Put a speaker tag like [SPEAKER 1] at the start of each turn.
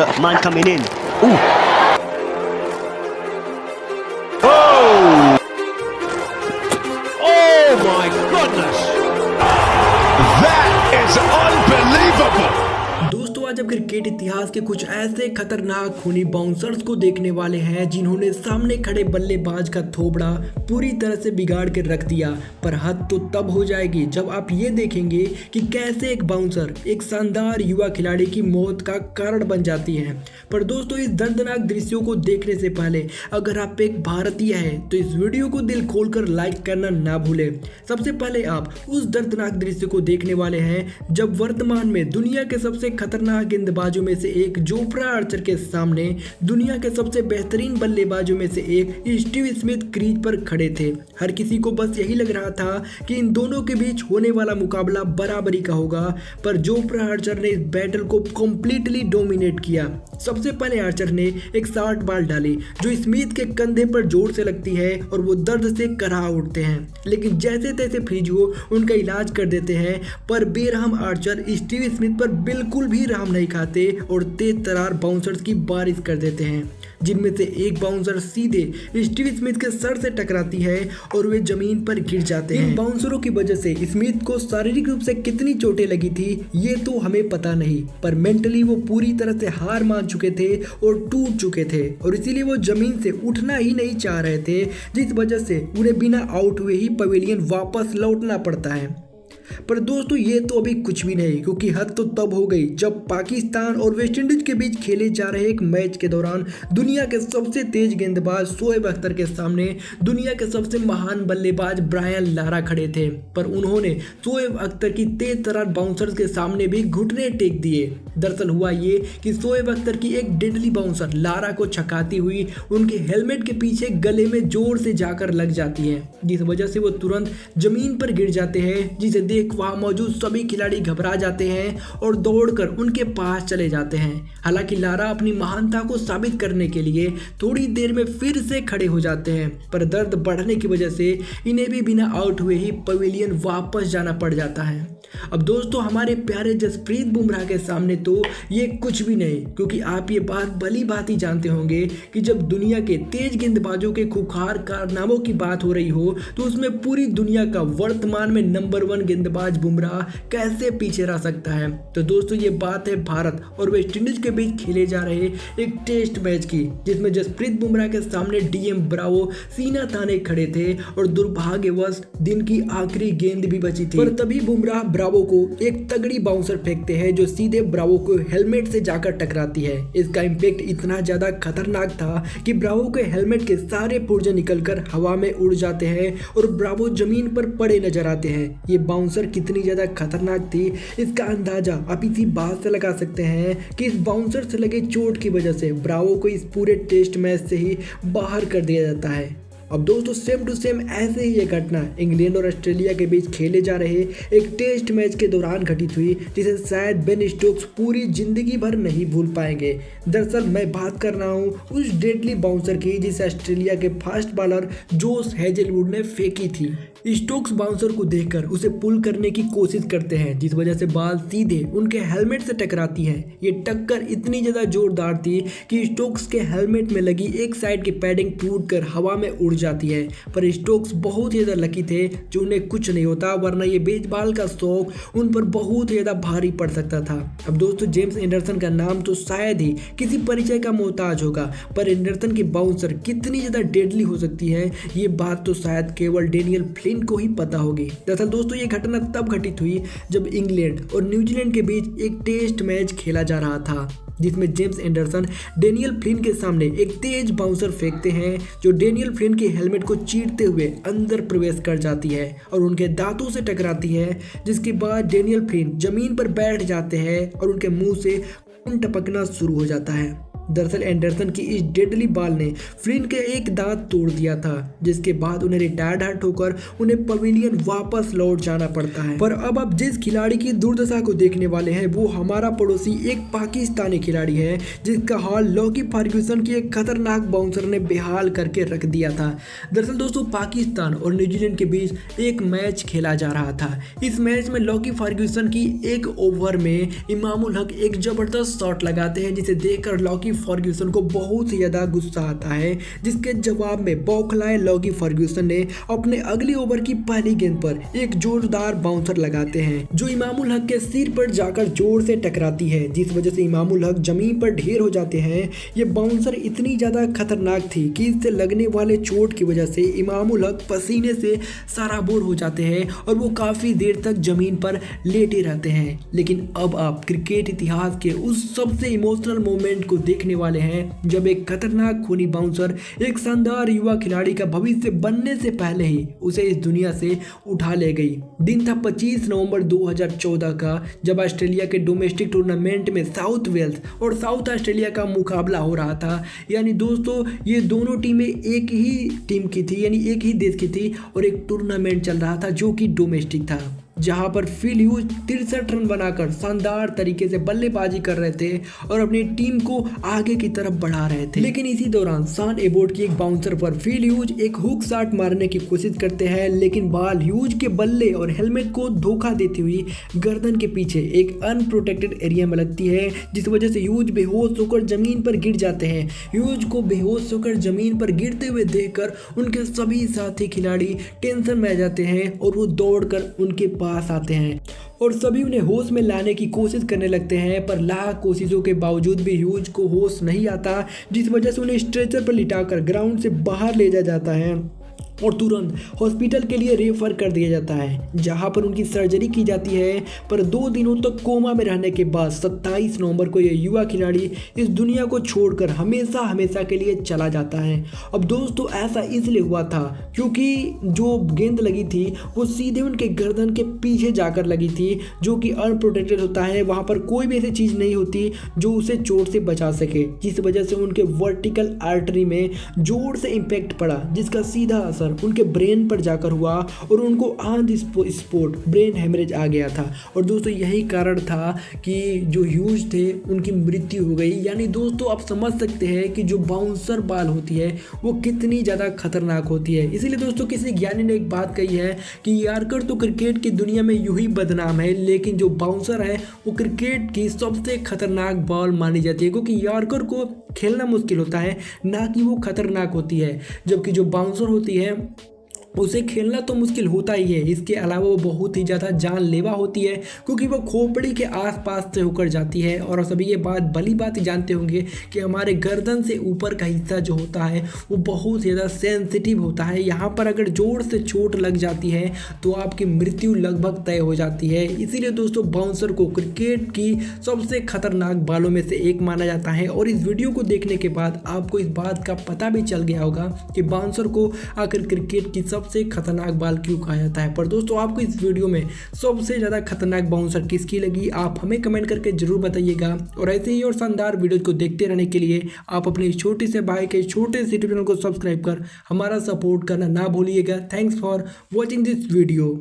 [SPEAKER 1] the man coming in. Ooh.
[SPEAKER 2] Oh! Oh my goodness! That is unbelievable!
[SPEAKER 3] दोस्तों आज हम cricket इतिहास के कुछ ऐसे खतरनाक खूनी बाउंसर्स को देखने वाले हैं जिन्होंने सामने खड़े बल्लेबाज का थोबड़ा पूरी तरह से बिगाड़ के रख दिया। पर हद तो तब हो जाएगी जब आप ये देखेंगे कि कैसे एक बाउंसर एक शानदार युवा खिलाड़ी की मौत का कारण बन जाती है। पर दोस्तों इस दर्दनाक दृश्यों को देखने से पहले अगर आप एक भारतीय हैं तो इस वीडियो को दिल खोलकर लाइक करना ना भूलें। सबसे पहले आप उस दर्दनाक दृश्य को देखने वाले हैं जब वर्तमान में दुनिया के सबसे खतरनाक गेंदबाजों में से एक जोफ्रा आर्चर के सामने दुनिया के सबसे बेहतरीन बल्लेबाजों में से एक स्टीव स्मिथ क्रीज पर खड़े थे। हर किसी को बस यही लग रहा था कि इन दोनों के बीच होने वाला मुकाबला बराबरी का होगा, पर जोफ्रा आर्चर ने इस बैटल को कंप्लीटली डोमिनेट किया। सबसे पहले आर्चर ने एक शॉर्ट बॉल डाली जो स्मिथ के कंधे पर जोर से लगती है और वो दर्द से कराह उठते हैं, लेकिन जैसे तैसे फिजियो उनका इलाज कर देते हैं। पर बेरहम आर्चर स्टीव स्मिथ पर बिल्कुल भी रहम नहीं खाते और तेज तरार बाउंसर्स की बारिश कर देते हैं, जिनमें से एक बाउंसर सीधे स्टीव स्मिथ के सर से टकराती है और वे जमीन पर गिर जाते हैं। इन बाउंसरों की वजह से स्मिथ को शारीरिक रूप से कितनी चोटें लगी थी ये तो हमें पता नहीं, पर मेंटली वो पूरी तरह से हार मान चुके थे और टूट चुके थे और इसीलिए वो जमीन से उठना ही नहीं चाह रहे थे, जिस वजह से उन्हें बिना आउट हुए ही पवेलियन वापस लौटना पड़ता है। पर दोस्तों ये तो अभी कुछ भी नहीं, क्योंकि हद तो तब हो गई जब पाकिस्तान और वेस्टइंडीज के बीच खेले जा रहे एक मैच के दौरान दुनिया के सबसे तेज गेंदबाज शोएब अख्तर के सामने दुनिया के सबसे महान बल्लेबाज ब्रायन लारा खड़े थे। पर उन्होंने शोएब अख्तर की तेज तरार बाउंसर्स के सामने भी घुटने टेक दिए। दरअसल हुआ ये कि शोएब अख्तर की एक डेडली बाउंसर लारा को छकाती हुई उनके हेलमेट के पीछे गले में जोर से जाकर लग जाती है, जिस वजह से वो तुरंत जमीन पर गिर जाते हैं, जिसे देख वहां मौजूद सभी खिलाड़ी घबरा जाते हैं और दौड़कर उनके पास चले जाते हैं। हालांकि लारा अपनी महानता को साबित करने के लिए थोड़ी देर में फिर से खड़े हो जाते हैं, पर दर्द बढ़ने की वजह से इन्हें भी बिना आउट हुए ही पवेलियन वापस जाना पड़ जाता है। अब दोस्तों हमारे प्यारे जसप्रीत बुमराह के सामने तो ये कुछ भी नहीं, क्योंकि आप ये बात भली भांति जानते होंगे कि जब दुनिया के तेज गेंदबाजों के खुखार कारनामों की बात हो रही हो तो उसमें पूरी दुनिया का वर्तमान में नंबर 1 गेंदबाज बुमराह कैसे पीछे रह सकता है। तो दोस्तों ये बात है भारत और वेस्टइंडीज के बीच खेले जा रहे एक टेस्ट मैच की, जिसमें जसप्रीत बुमराह के सामने डीएम ब्रावो सीना ताने खड़े थे और दुर्भाग्यवश दिन की आखिरी गेंद भी बची थी। पर तभी बुमराह ब्रावो को एक तगड़ी बाउंसर फेंकते हैं जो सीधे ब्रावो को हेलमेट से जाकर टकराती है। इसका इम्पैक्ट इतना ज्यादा खतरनाक था कि ब्रावो के हेलमेट के सारे पुर्जे निकलकर हवा में उड़ जाते हैं और ब्रावो जमीन पर पड़े नजर आते हैं। ये बाउंसर कितनी ज्यादा खतरनाक थी इसका अंदाजा आप इसी बात से लगा सकते हैं कि इस बाउंसर से लगे चोट की वजह से ब्रावो को इस पूरे टेस्ट मैच से ही बाहर कर दिया जाता है। अब दोस्तों सेम टू सेम ऐसे ही ये घटना इंग्लैंड और ऑस्ट्रेलिया के बीच खेले जा रहे एक टेस्ट मैच के दौरान घटित हुई, जिसे शायद बेन स्टोक्स पूरी जिंदगी भर नहीं भूल पाएंगे। दरअसल मैं बात कर रहा हूँ उस डेडली बाउंसर की जिसे ऑस्ट्रेलिया के फास्ट बॉलर जोश हेजलवुड ने फेंकी थी। स्टोक्स बाउंसर को देखकर उसे पुल करने की कोशिश करते हैं, जिस वजह से बॉल सीधे उनके हेलमेट से टकराती है। ये टक्कर इतनी ज्यादा जोरदार थी कि स्टोक्स के हेलमेट में लगी एक साइड की पैडिंग टूटकर हवा में उड़ जाती है। पर स्टोक्स बहुत ही ज्यादा लकी थे जो उन्हें कुछ नहीं होता, वरना ये बेसबॉल का शौक उन पर बहुत ही ज्यादा भारी पड़ सकता था। अब दोस्तों जेम्स एंडरसन का नाम तो शायद ही किसी परिचय का मोहताज होगा, पर एंडरसन की बाउंसर कितनी ज्यादा डेडली हो सकती है ये बात तो शायद केवल डेनियल फ्लिन को ही पता होगी। दरअसल दोस्तों ये घटना तब घटित हुई जब इंग्लैंड और न्यूजीलैंड के बीच एक टेस्ट मैच खेला जा रहा था, जिसमें जेम्स एंडरसन डेनियल फ्लिन के सामने एक तेज बाउंसर फेंकते हैं जो डेनियल फ्लिन के हेलमेट को चीरते हुए अंदर प्रवेश कर जाती है और उनके दांतों से टकराती है, जिसके बाद डेनियल फ्लिन जमीन पर बैठ जाते हैं और उनके मुंह से खून टपकना शुरू हो जाता है। दरअसल एंडरसन की इस डेडली बॉल ने फ्लिन के एक दांत तोड़ दिया था, जिसके बाद उन्हें रिटायर्ड हर्ट होकर उन्हें पवेलियन वापस लौट जाना पड़ता है। पर अब आप जिस खिलाड़ी की दुर्दशा को देखने वाले हैं वो हमारा पड़ोसी एक पाकिस्तानी खिलाड़ी है, जिसका हाल लॉकी फर्ग्यूसन की एक खतरनाक बाउंसर ने बेहाल करके रख दिया था। दरअसल दोस्तों पाकिस्तान और न्यूजीलैंड के बीच एक मैच खेला जा रहा था। इस मैच में लॉकी फर्ग्यूसन की एक ओवर में इमामुल हक एक जबरदस्त शॉट लगाते हैं, जिसे देखकर लॉकी फर्ग्यूसन को बहुत ही ज्यादा गुस्सा आता है, जिसके जवाब में बौखलाए लॉकी फर्ग्यूसन ने अपने अगली ओवर की पहली गेंद पर एक जोरदार बाउंसर लगाते हैं, जो इमामुल हक के सिर पर जाकर जोर से टकराती है, जिस वजह से इमामुल हक जमीन पर ढेर हो जाते हैं। ये बाउंसर इतनी ज्यादा खतरनाक थी कि इससे लगने वाले चोट की वजह से इमामुल हक पसीने से सराबोर हो जाते हैं और वो काफी देर तक जमीन पर लेटे रहते हैं। लेकिन अब आप क्रिकेट इतिहास के उस सबसे इमोशनल मोमेंट को देखने वाले हैं, जब एक खतरनाक खूनी बाउंसर एक शानदार युवा खिलाड़ी का भविष्य बनने से पहले ही उसे इस दुनिया से उठा ले गई। दिन था 25 नवंबर 2014 का, जब ऑस्ट्रेलिया के डोमेस्टिक टूर्नामेंट में साउथ वेल्स और साउथ ऑस्ट्रेलिया का मुकाबला हो रहा था। यानी दोस्तों ये दोनों टीमें एक ही टीम की थी, यानी एक ही देश की थी, और एक टूर्नामेंट चल रहा था जो कि डोमेस्टिक था, जहां पर फिल ह्यूज 63 रन बनाकर शानदार तरीके से बल्लेबाजी कर रहे थे और अपनी टीम को आगे की तरफ बढ़ा रहे थे। लेकिन इसी दौरान शान एबोट की एक बाउंसर पर फिल ह्यूज एक हुक शॉट मारने की कोशिश करते हैं, लेकिन बॉल ह्यूज के बल्ले और हेलमेट को धोखा देती हुई गर्दन के पीछे एक अनप्रोटेक्टेड एरिया में लगती है, जिस वजह से ह्यूज बेहोश होकर जमीन पर गिर जाते हैं। ह्यूज को बेहोश होकर जमीन पर गिरते हुए देखकर उनके सभी साथी खिलाड़ी टेंशन में आ जाते हैं और वो दौड़कर उनके पास आते हैं और सभी उन्हें होश में लाने की कोशिश करने लगते हैं, पर लाख कोशिशों के बावजूद भी ह्यूज को होश नहीं आता, जिस वजह से उन्हें स्ट्रेचर पर लिटाकर ग्राउंड से बाहर ले जाया जाता है और तुरंत हॉस्पिटल के लिए रेफर कर दिया जाता है, जहां पर उनकी सर्जरी की जाती है। पर 2 दिनों तक कोमा में रहने के बाद 27 नवंबर को यह युवा खिलाड़ी इस दुनिया को छोड़कर हमेशा हमेशा के लिए चला जाता है। अब दोस्तों ऐसा इसलिए हुआ था क्योंकि जो गेंद लगी थी वो सीधे उनके गर्दन के पीछे जाकर लगी थी, जो कि अनप्रोटेक्टेड होता है। वहाँ पर कोई भी ऐसी चीज़ नहीं होती जो उसे चोट से बचा सके, जिस वजह से उनके वर्टिकल आर्टरी में जोर से इम्पैक्ट पड़ा, जिसका सीधा असर उनके ब्रेन पर जाकर हुआ और उनको on the spot brain haemorrhage आ गया था। और दोस्तों यही कारण था कि जो ह्यूज थे उनकी मृत्यु हो गई। यानी दोस्तों आप समझ सकते हैं कि जो बाउंसर बॉल होती है वो कितनी ज़्यादा खतरनाक होती है। इसीलिए दोस्तों किसी ज्ञानी ने एक बात कही है कि यार्कर तो क्रिकेट की दुनिया में यूं ही बदनाम है, लेकिन जो बाउंसर है वो क्रिकेट की सबसे खतरनाक बॉल मानी जाती है, क्योंकि यार्कर को खेलना मुश्किल होता है, ना कि वो खतरनाक होती है, जबकि जो बाउंसर होती है उसे खेलना तो मुश्किल होता ही है। इसके अलावा वो बहुत ही ज़्यादा जानलेवा होती है, क्योंकि वो खोपड़ी के आसपास से होकर जाती है। और सभी ये बात भली बात जानते होंगे कि हमारे गर्दन से ऊपर का हिस्सा जो होता है वो बहुत ज़्यादा सेंसिटिव होता है। यहाँ पर अगर जोर से चोट लग जाती है तो आपकी मृत्यु लगभग तय हो जाती है। इसीलिए दोस्तों बाउंसर को क्रिकेट की सबसे खतरनाक बॉलों में से एक माना जाता है। और इस वीडियो को देखने के बाद आपको इस बात का पता भी चल गया होगा कि बाउंसर को आखिर क्रिकेट की सबसे खतरनाक बॉल क्यों कहा जाता है। पर दोस्तों आपको इस वीडियो में सबसे ज़्यादा खतरनाक बाउंसर किसकी लगी, आप हमें कमेंट करके जरूर बताइएगा। और ऐसे ही और शानदार वीडियो को देखते रहने के लिए आप अपने छोटे से भाई के छोटे से यूट्यूब चैनल को सब्सक्राइब कर हमारा सपोर्ट करना ना भूलिएगा। Thanks for watching this video.